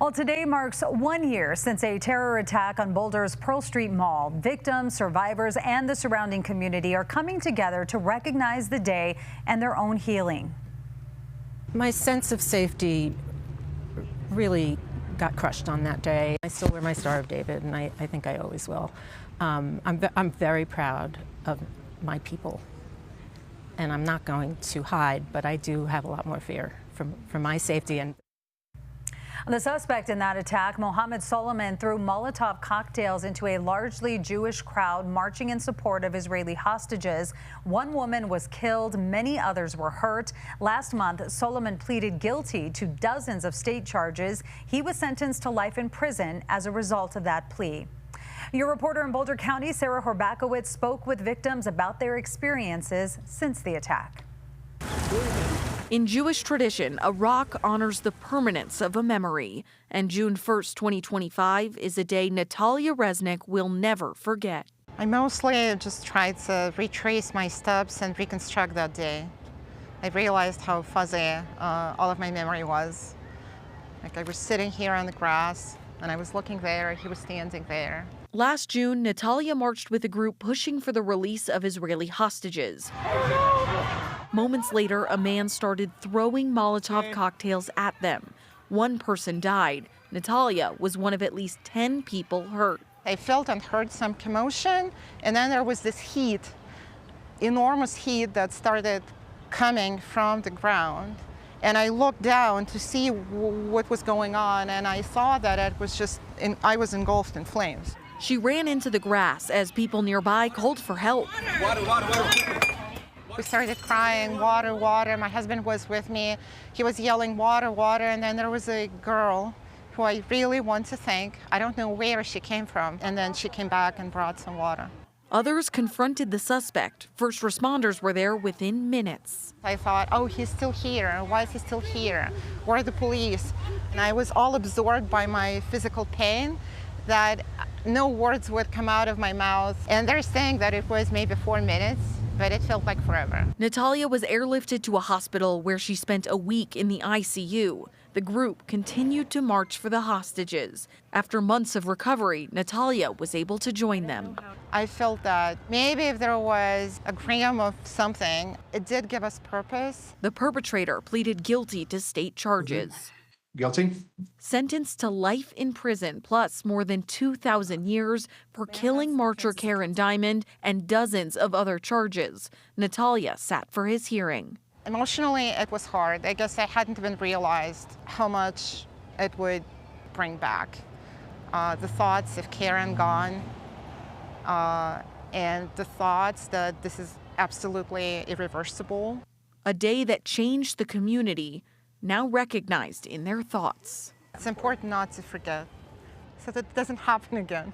Well, today marks 1 year since a terror attack on Boulder's Pearl Street Mall. Victims, survivors, and the surrounding community are coming together to recognize the day and their own healing. My sense of safety really got crushed on that day. I still wear my Star of David, and I think I always will. I'm very proud of my people, and I'm not going to hide, but I do have a lot more fear for my safety. And the suspect in that attack, Mohammed Solomon, threw Molotov cocktails into a largely Jewish crowd marching in support of Israeli hostages. One woman was killed, many others were hurt. Last month, Solomon pleaded guilty to dozens of state charges. He was sentenced to life in prison as a result of that plea. Your reporter in Boulder County, Sarah Horbakowitz, spoke with victims about their experiences since the attack. In Jewish tradition, a rock honors the permanence of a memory. And June 1st, 2025 is a day Natalya Reznik will never forget. I mostly just tried to retrace my steps and reconstruct that day. I realized how fuzzy all of my memory was. Like, I was sitting here on the grass, and I was looking there, he was standing there. Last June, Natalya marched with a group pushing for the release of Israeli hostages. Moments later, a man started throwing Molotov cocktails at them. One person died. Natalya was one of at least 10 people hurt. I felt and heard some commotion, and then there was this heat, enormous heat that started coming from the ground. And I looked down to see what was going on, and I saw that it was just, I was engulfed in flames. She ran into the grass as people nearby called for help. Water, water, water. We started crying, water, water. My husband was with me. He was yelling, water, water. And then there was a girl who I really want to thank. I don't know where she came from. And then she came back and brought some water. Others confronted the suspect. First responders were there within minutes. I thought, oh, he's still here. Why is he still here? Where are the police? And I was all absorbed by my physical pain that no words would come out of my mouth. And they're saying that it was maybe 4 minutes, but it felt like forever. Natalya was airlifted to a hospital where she spent a week in the ICU. The group continued to march for the hostages. After months of recovery, Natalya was able to join them. I felt that maybe if there was a gram of something, it did give us purpose. The perpetrator pleaded guilty to state charges. Guilty. Sentenced to life in prison plus more than 2,000 years for killing marcher Karen Diamond and dozens of other charges. Natalya sat for his hearing. Emotionally, it was hard. I guess I hadn't even realized how much it would bring back. The thoughts of Karen gone, and the thoughts that this is absolutely irreversible. A day that changed the community, now recognized in their thoughts. It's important not to forget so that it doesn't happen again.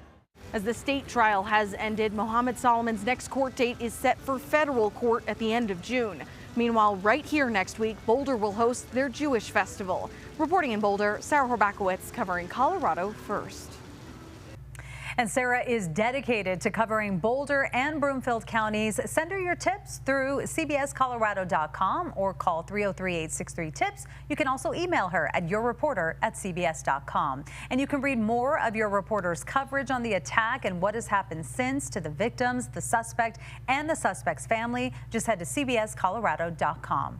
As the state trial has ended, Mohammed Solomon's next court date is set for federal court at the end of June. Meanwhile, right here next week, Boulder will host their Jewish festival. Reporting in Boulder, Sarah Horbakowitz covering Colorado First. And Sarah is dedicated to covering Boulder and Broomfield counties. Send her your tips through cbscolorado.com or call 303-863-TIPS. You can also email her at yourreporter@cbs.com. And you can read more of your reporter's coverage on the attack and what has happened since to the victims, the suspect, and the suspect's family. Just head to cbscolorado.com.